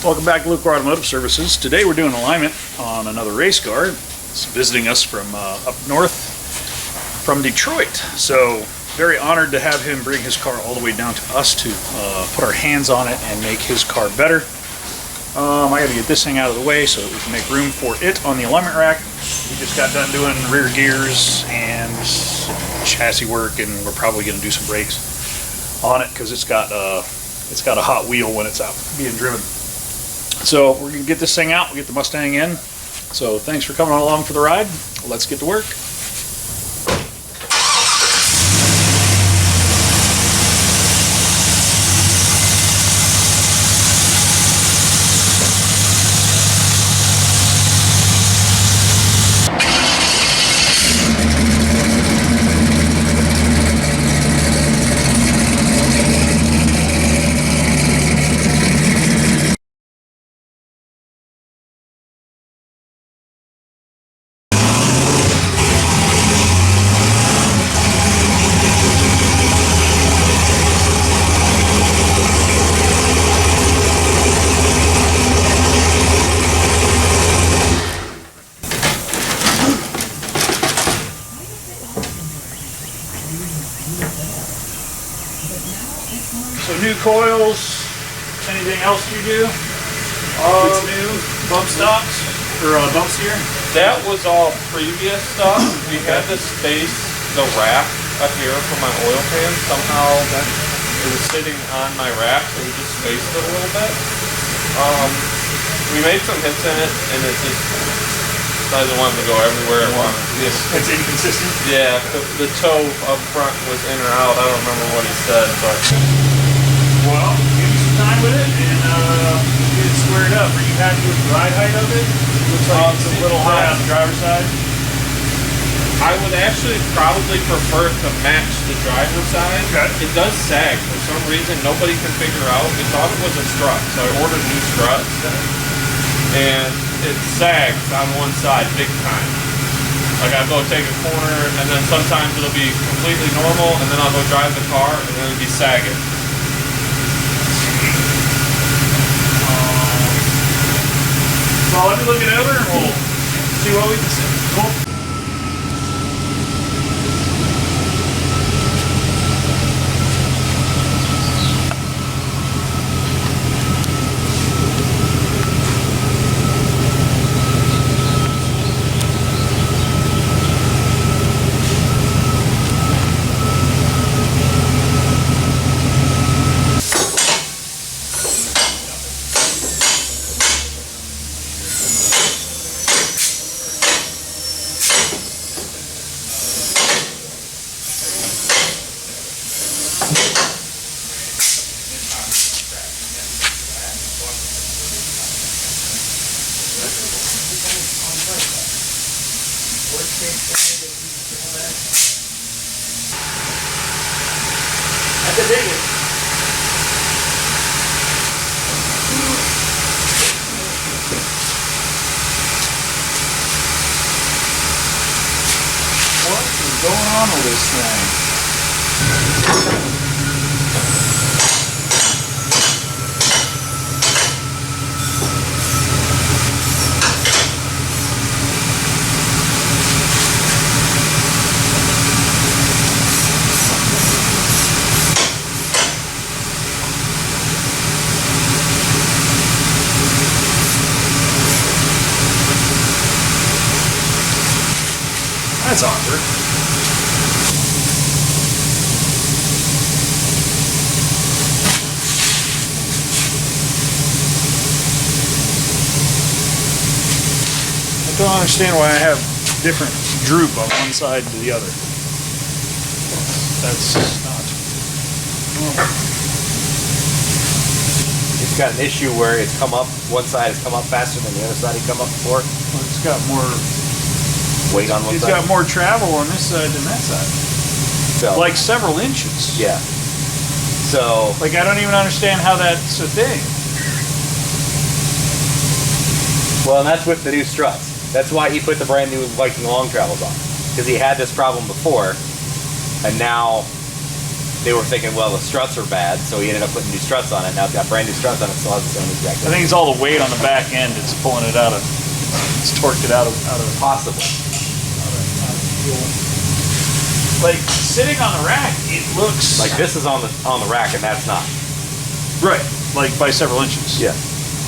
Welcome back to Lucore Automotive Services. Today we're doing alignment on another race car. It's visiting us from up north from Detroit. So very honored to have him bring his car all the way down to us to put our hands on it and make his car better. I gotta get this thing out of the way so that we can make room for it on the alignment rack. We just got done doing rear gears and chassis work, and we're probably gonna do some brakes on it because it's got a hot wheel when it's out being driven. So we're gonna get this thing out, we'll get the Mustang in. So thanks for coming along for the ride. Let's get to work. So new coils, anything else you do? New bump stops or bump steer? That was all previous stuff. We had to space the rack up here for my oil pan. Somehow it was sitting on my rack, so we just spaced it a little bit. We made some hits in it, and it just doesn't want to go everywhere it wanted. It's inconsistent? Yeah, the toe up front was in or out. I don't remember what he said, but... Well, give me some time with it and get it squared up. Are you happy with the ride height of it? Looks like it's a little high on the driver's side. I would actually probably prefer to match the driver's side. Okay. It does sag for some reason. Nobody can figure out. We thought it was a strut, so I ordered new struts. And it sags on one side big time. Like I'll go take a corner, and then sometimes it'll be completely normal, and then I'll go drive the car, and then it'll be sagging. Well, let me look it over and we'll see what we can see. Cool. That's a big one. What is going on with this thing? That's awkward. I don't understand why I have different droop on one side to the other. That's not normal. It's got an issue where it's come up, one side has come up faster than the other side had come up before. Well, it's got more weight on one It's side. got more travel on this side than that side. So, Like several inches. yeah. So, Like I don't even understand how that's a thing. well, and that's with the new struts. That's why he put the brand new Viking Long Travels on, because he had this problem before, and now they were thinking, well, the struts are bad, so he ended up putting new struts on it. Now it's got brand new struts on it, still has the same exact I think it's all the weight on the back end. It's pulling it out of, it's torqued it out of possible. Like sitting on the rack, it looks Like this is on the rack, and that's not. right, like by several inches. Yeah.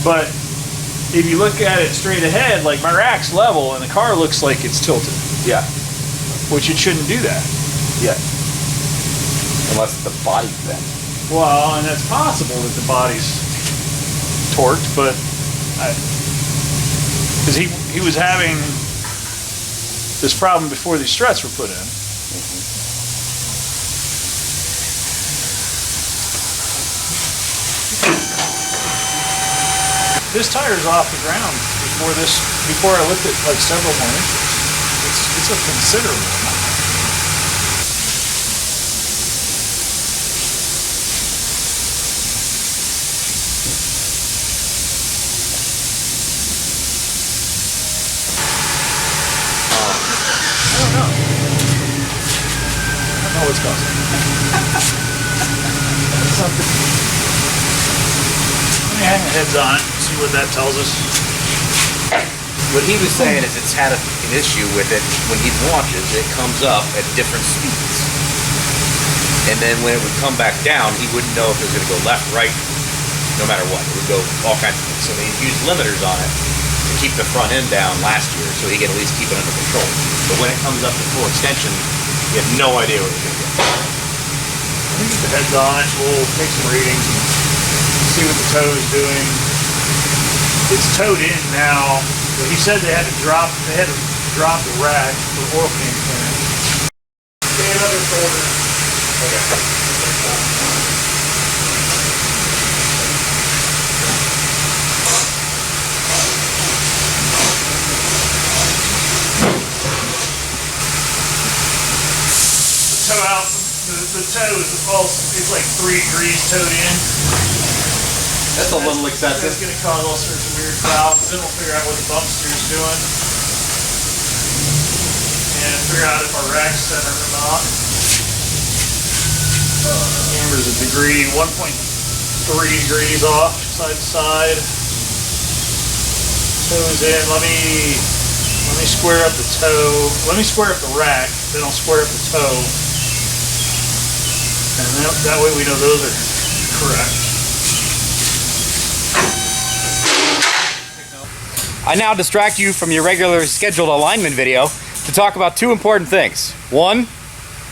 But if you look at it straight ahead, like my rack's level, and the car looks like it's tilted, Yeah. which it shouldn't do that. Yeah. Unless the body's bent. Well, and that's possible that the body's torqued, but because he was having this problem before these struts were put in. This tire's off the ground before I looked at like several more inches. It's a considerable amount. I don't know what's causing it. Something. Let me hang the heads on it, see what that tells us. What he was saying is it's had an issue with it when he launches, it comes up at different speeds. And then when it would come back down, he wouldn't know if it was going to go left, right, no matter what. It would go all kinds of things. So they used limiters on it to keep the front end down last year so he could at least keep it under control. But when it comes up to full extension, you have no idea what it's going to get. Let me get the heads on it, we'll take some readings and see what the toe is doing. It's towed in now. But he said they had to drop the rack for oil pan clearance. Okay, another quarter. Okay. The toe out. The toe is it's like 3 degrees towed in. That's a little excessive. That's going to cause all sorts of weird valves. Then we'll figure out what the bump steer's doing. And figure out if our rack's centered or not. Camber's a degree, 1.3 degrees off, side to side. Toe's in. Let me square up the toe. Let me square up the rack, then I'll square up the toe. And that way we know those are correct. I now distract you from your regular scheduled alignment video to talk about 2 important things. 1,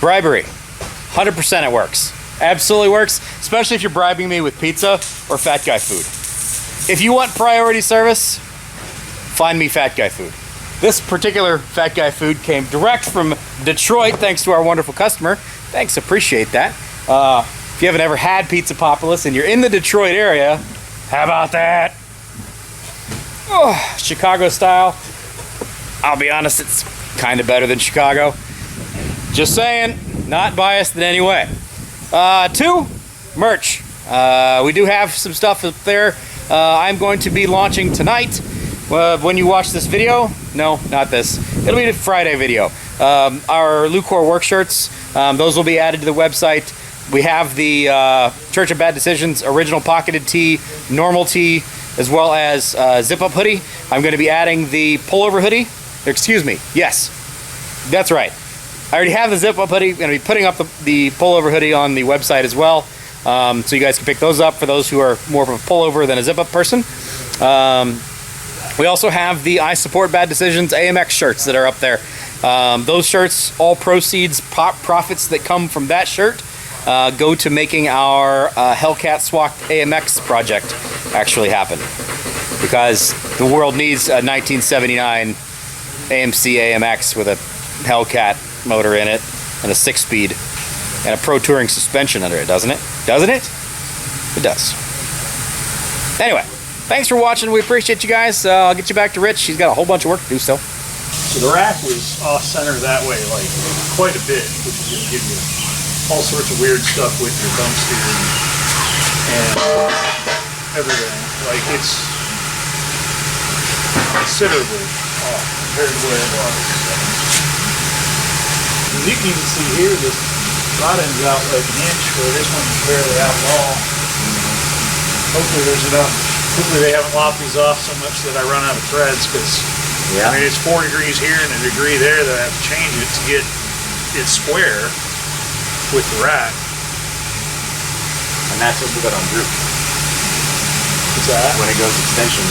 bribery. 100% it works. Absolutely works, especially if you're bribing me with pizza or fat guy food. If you want priority service, find me fat guy food. This particular fat guy food came direct from Detroit thanks to our wonderful customer. Thanks, appreciate that. If you haven't ever had Pizza Populous and you're in the Detroit area, how about that? Oh, Chicago style. I'll be honest, it's kind of better than Chicago. Just saying, not biased in any way. 2, merch. We do have some stuff up there. I'm going to be launching tonight. When you watch this video, no, not this. It'll be the Friday video. Our Lucore work shirts, those will be added to the website. We have the Church of Bad Decisions original pocketed tee, normal tee, as well as zip-up hoodie. I'm going to be adding the pullover hoodie. Excuse me. Yes, that's right. I already have the zip-up hoodie. I'm going to be putting up the pullover hoodie on the website as well, so you guys can pick those up for those who are more of a pullover than a zip-up person. We also have the I Support Bad Decisions AMX shirts that are up there. Those shirts, all proceeds, profits that come from that shirt go to making our Hellcat Swacked AMX project actually happen. Because the world needs a 1979 AMC AMX with a Hellcat motor in it and a 6-speed and a Pro Touring suspension under it, doesn't it? Doesn't it? It does. Anyway, thanks for watching. We appreciate you guys. I'll get you back to Rich. He's got a whole bunch of work to do still. So the rack was off-center that way, like quite a bit, which is going to give you all sorts of weird stuff with your bump steer and everything. Like it's considerably off compared to where it was. You can even see here this rod ends out like an inch, where this one's barely out at all. Hopefully there's enough. Hopefully they haven't lopped these off so much that I run out of threads, because I mean it's 4 degrees here and a degree there that I have to change it to get it square with the rack. And that's what we got on droop. What's that? When it goes extension.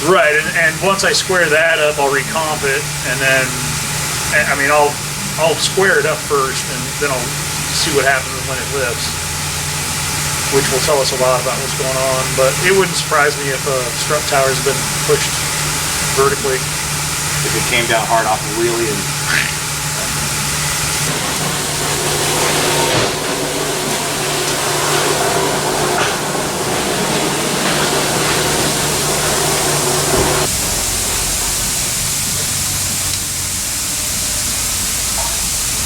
Right, and once I square that up, I'll recomp it, and then, I mean, I'll square it up first, and then I'll see what happens when it lifts, which will tell us a lot about what's going on. But it wouldn't surprise me if a strut tower's been pushed vertically. If it came down hard off the wheelie and...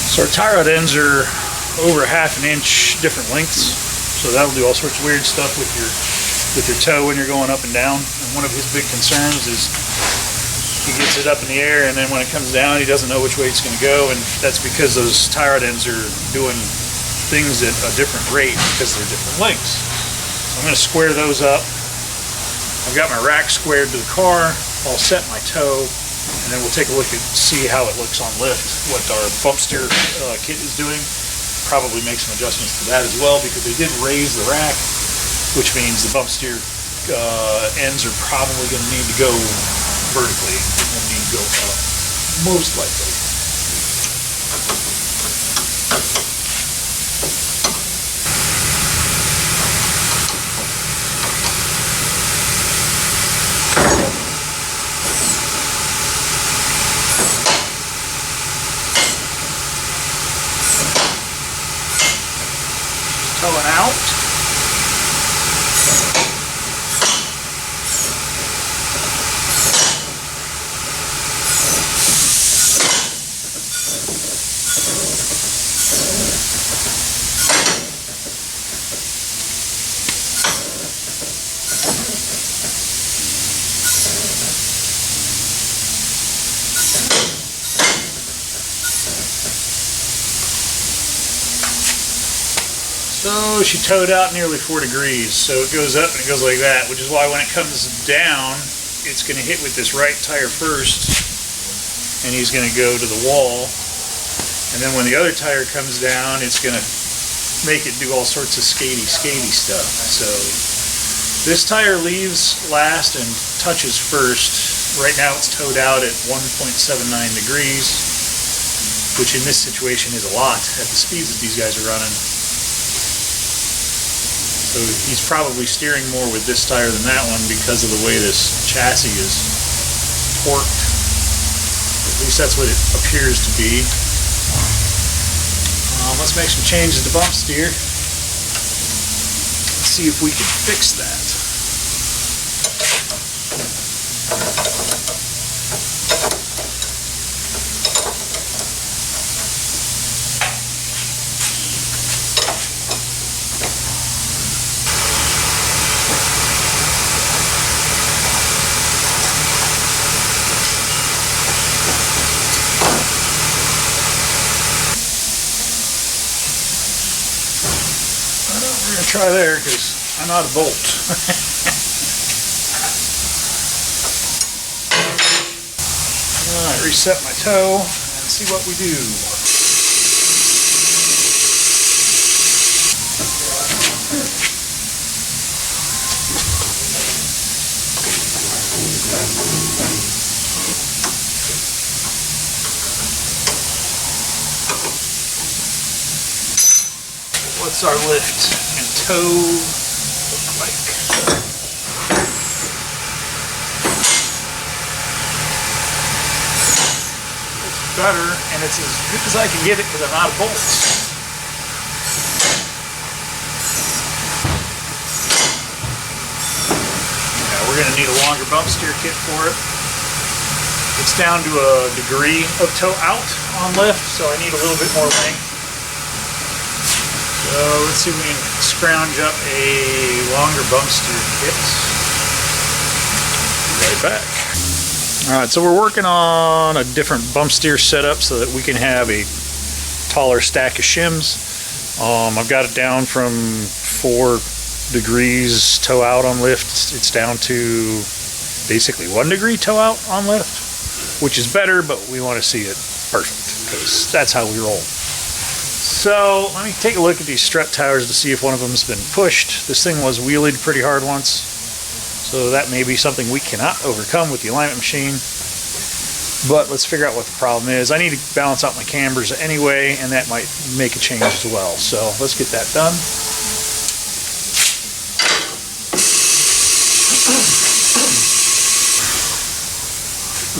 So our tie rod ends are over 1/2 inch different lengths, so that'll do all sorts of weird stuff with your toe when you're going up and down. And one of his big concerns is he gets it up in the air, and then when it comes down, he doesn't know which way it's going to go, and that's because those tie rod ends are doing things at a different rate because they're different lengths. So I'm going to square those up. I've got my rack squared to the car. I'll set my toe. And then we'll take a look and see how it looks on lift, what our bump steer kit is doing. Probably make some adjustments to that as well, because they did raise the rack, which means the bump steer ends are probably going to need to go vertically. They're going to need to go up, most likely. Towing out. So she towed out nearly 4 degrees, so it goes up and it goes like that, which is why when it comes down, it's going to hit with this right tire first, and he's going to go to the wall, and then when the other tire comes down, it's going to make it do all sorts of skatey stuff. So this tire leaves last and touches first. Right now it's towed out at 1.79 degrees, which in this situation is a lot at the speeds that these guys are running. So he's probably steering more with this tire than that one because of the way this chassis is torqued. At least that's what it appears to be. Let's make some changes to bump steer. Let's see if we can fix that. We're going to try there because I'm out of bolt. Alright, reset my toe and see what we do. What's our lift and toe look like? It's better, and it's as good as I can get it because I'm out of bolts. Yeah, we're going to need a longer bump steer kit for it. It's down to a degree of toe out on lift, so I need a little bit more length. So let's see if we can scrounge up a longer bump steer kit. Be right back. Alright, so we're working on a different bump steer setup so that we can have a taller stack of shims. I've got it down from 4 degrees toe out on lift. It's down to basically 1 degree toe out on lift, which is better, but we want to see it perfect because that's how we roll. So let me take a look at these strut towers to see if one of them has been pushed. This thing was wheelied pretty hard once, so that may be something we cannot overcome with the alignment machine. But let's figure out what the problem is. I need to balance out my cambers anyway, and that might make a change as well. So let's get that done.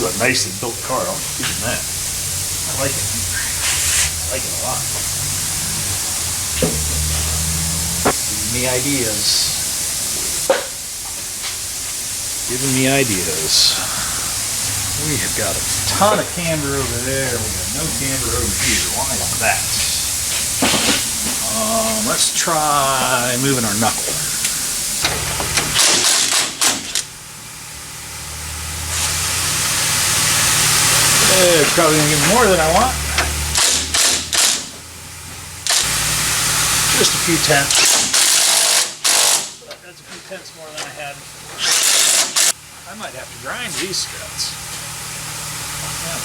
Ooh, a nicely built car. I'll give you that. I like it. I like it a lot. Giving me ideas. Giving me ideas. We have got a ton of camber over there. We got no camber over here. Why is that? Let's try moving our knuckle. It's probably going to give me more than I want. Just a few tenths. That's a few tenths more than I had before. I might have to grind these struts. That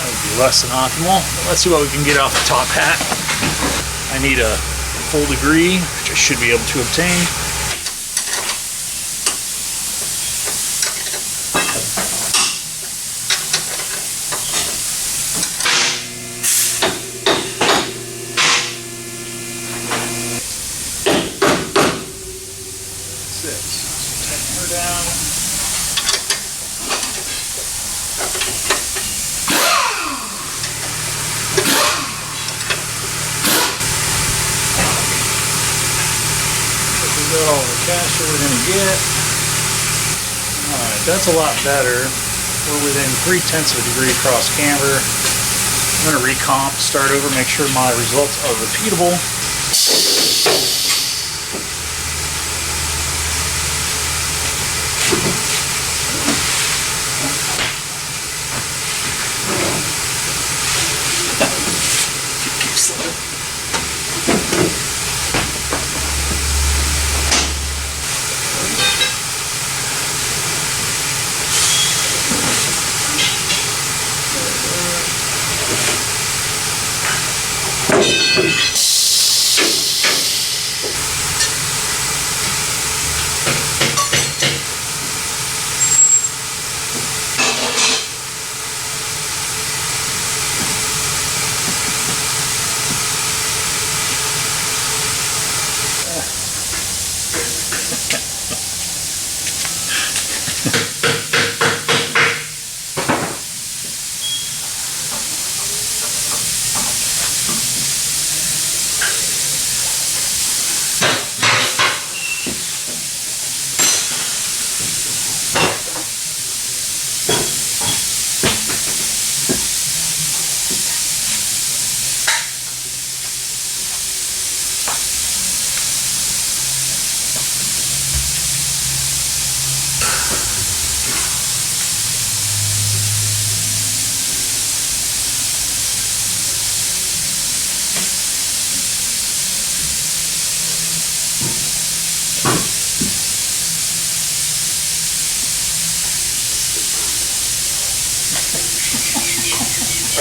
would be less than optimal. But let's see what we can get off the top hat. I need a full degree, which I should be able to obtain. Tighten her down. All the caster we're going to get. Alright, that's a lot better. We're within 3/10 of a degree across camber. I'm going to recomp, start over, make sure my results are repeatable.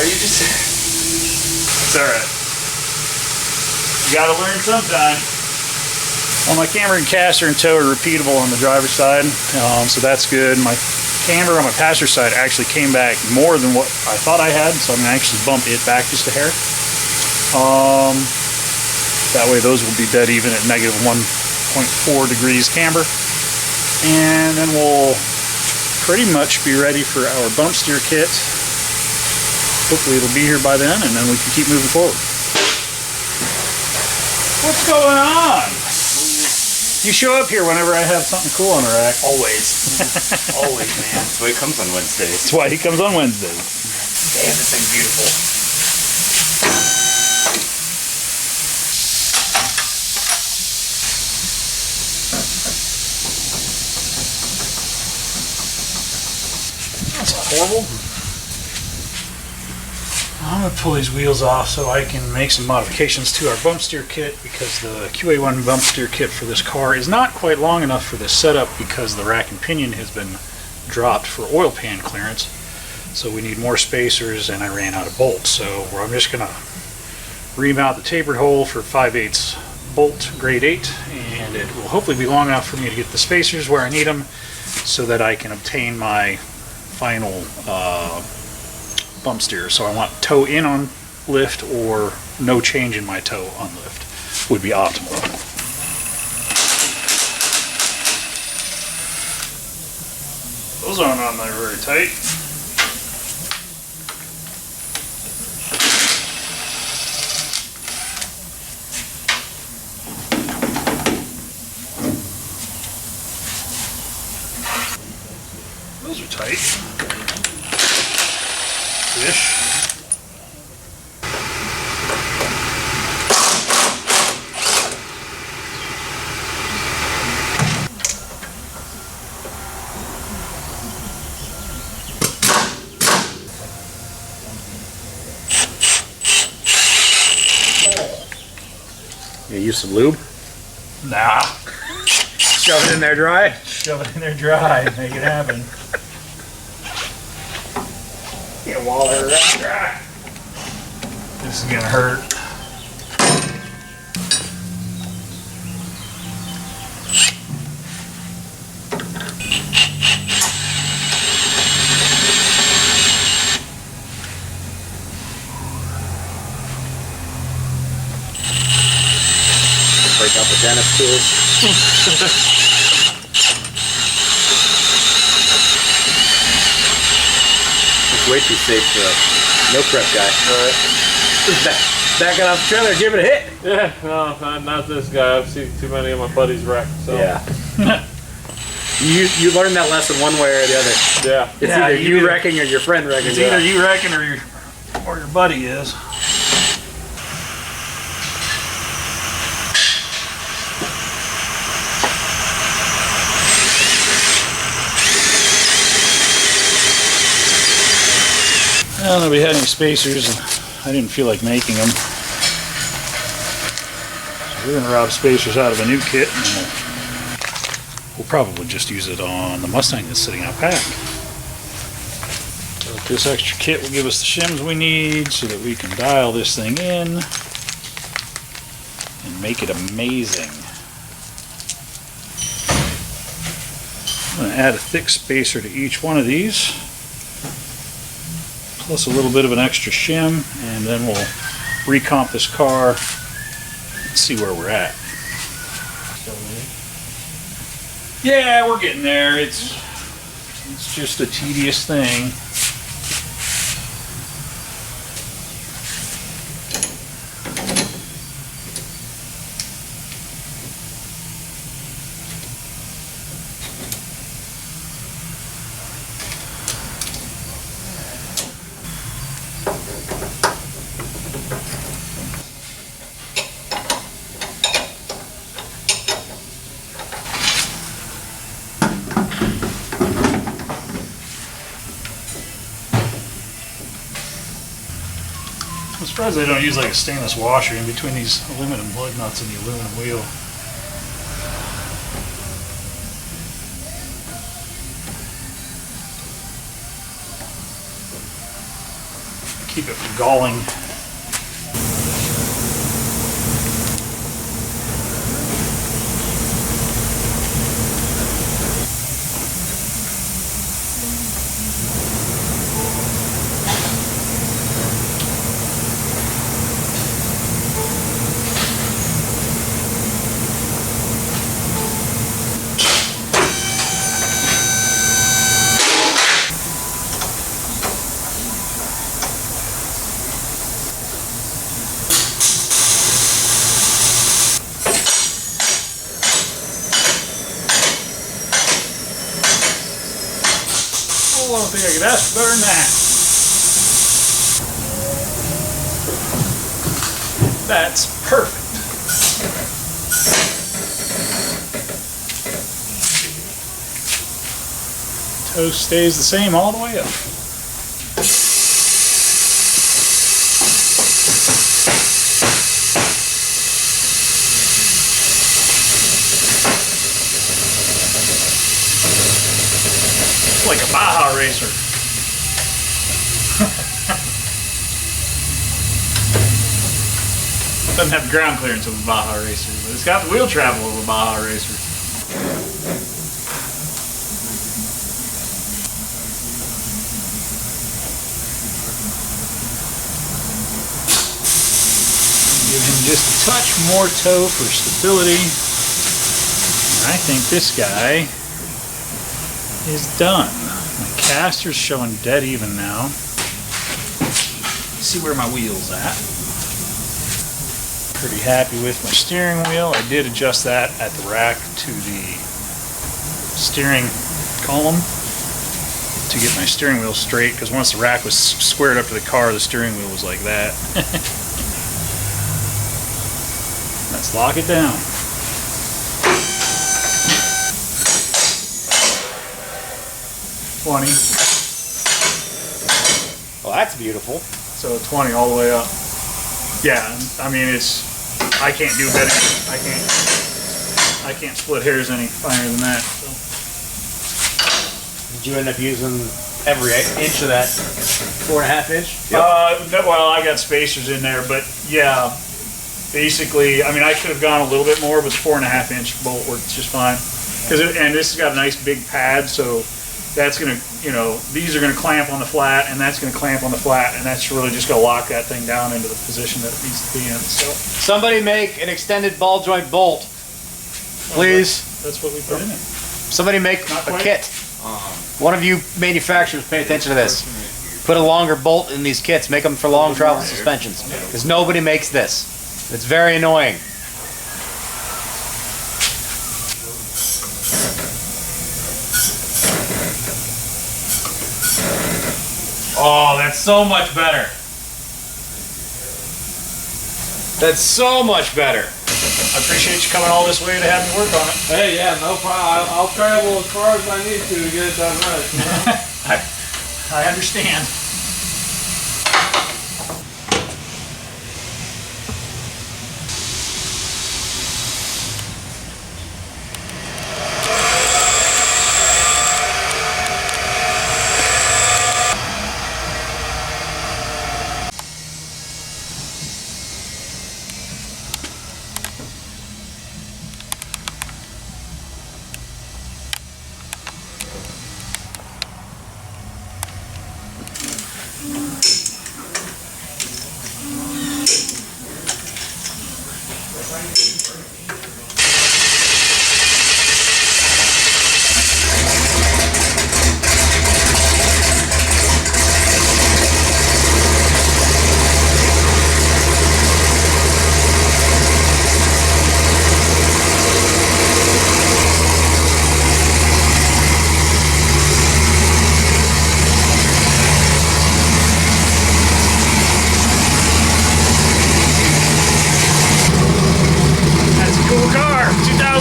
Are you just... It's alright. You gotta learn sometime. Well, my camber and caster and tow are repeatable on the driver's side, so that's good. My camber on my passenger side actually came back more than what I thought I had, so I'm gonna actually bump it back just a hair. That way those will be dead even at negative 1.4 degrees camber. And then we'll pretty much be ready for our bump steer kit. Hopefully it'll be here by then, and then we can keep moving forward. What's going on? You show up here whenever I have something cool on the rack. Always. Always, man. That's why he comes on Wednesdays. That's why he comes on Wednesdays. Damn, this thing's beautiful. That's horrible. I'm going to pull these wheels off so I can make some modifications to our bump steer kit, because the QA1 bump steer kit for this car is not quite long enough for this setup because the rack and pinion has been dropped for oil pan clearance. So we need more spacers, and I ran out of bolts. So I'm just going to remount the tapered hole for 5/8 bolt grade 8, and it will hopefully be long enough for me to get the spacers where I need them so that I can obtain my final bump steer. So I want toe in on lift or no change in my toe on lift would be optimal. Those aren't on there very tight. Those are tight. Fish. You use some lube? Nah. Shove it in there dry? Shove it in there dry. Make it happen. Get a wall that dry. This is gonna hurt. Break out the dentist tools. It's way too safe for a milk prep guy. Backing off the trailer, give it a hit. Yeah, no, not this guy. I've seen too many of my buddies wreck. So. Yeah. you learn that lesson one way or the other. Yeah. It's either you wrecking or your friend wrecking. It's either you wrecking or your buddy is. I don't know, we had any spacers and I didn't feel like making them. So we're going to route spacers out of a new kit, and we'll probably just use it on the Mustang that's sitting out back. So this extra kit will give us the shims we need so that we can dial this thing in and make it amazing. I'm going to add a thick spacer to each one of these, plus a little bit of an extra shim, and then we'll recomp this car and see where we're at. Yeah, we're getting there. It's just a tedious thing. I'm surprised they don't use like a stainless washer in between these aluminum lug nuts and the aluminum wheel. Keep it from galling. I don't think I could ask better than that. That's perfect. Toe stays the same all the way up. It's like a Baja racer. Doesn't have the ground clearance of a Baja racer, but it's got the wheel travel of a Baja racer. Give him just a touch more toe for stability. And I think this guy is done. My caster's showing dead even now. Let's see where my wheel's at. Pretty happy with my steering wheel. I did adjust that at the rack to the steering column to get my steering wheel straight, because once the rack was squared up to the car, the steering wheel was like that. Let's lock it down. $20. Well, that's beautiful. So 20 all the way up. Yeah, I mean I can't do better. I can't split hairs any finer than that. So. Did you end up using every inch of that 4.5 inch? No, well, I got spacers in there, but yeah, basically, I mean, I could have gone a little bit more, but the 4.5 inch bolt works just fine. And this has got a nice big pad, so that's gonna, you know, these are gonna clamp on the flat, and that's gonna clamp on the flat, and that's really just gonna lock that thing down into the position that it needs to be in. So Somebody make an extended ball joint bolt, please. that's what we put in it. Somebody make Not a quite. kit. One of you manufacturers, pay attention to this. Put a longer bolt in these kits. Make them for long travel suspensions, because nobody makes this. It's very annoying. Oh, that's so much better. That's so much better. I appreciate you coming all this way to have me work on it. Hey, yeah, no problem. I'll travel as far as I need to get it done right. You know? I understand.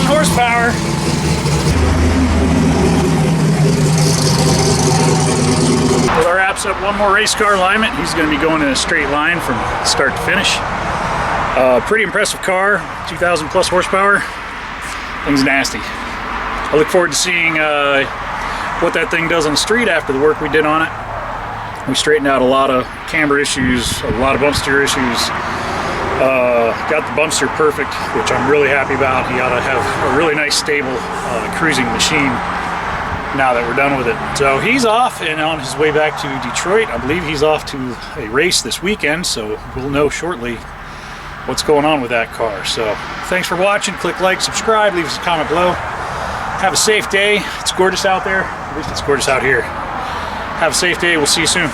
Horsepower. Well, wraps up one more race car alignment. He's going to be going in a straight line from start to finish. Pretty impressive car, 2,000 plus horsepower. Thing's nasty. I look forward to seeing what that thing does on the street after the work we did on it. We straightened out a lot of camber issues, a lot of bump steer issues. Got the bump steer perfect, which I'm really happy about. He ought to have a really nice, stable cruising machine now that we're done with it. So he's off and on his way back to Detroit. I believe he's off to a race this weekend, so we'll know shortly what's going on with that car. So thanks for watching. Click like, subscribe, leave us a comment below. Have a safe day. It's gorgeous out there. At least it's gorgeous out here. Have a safe day. We'll see you soon.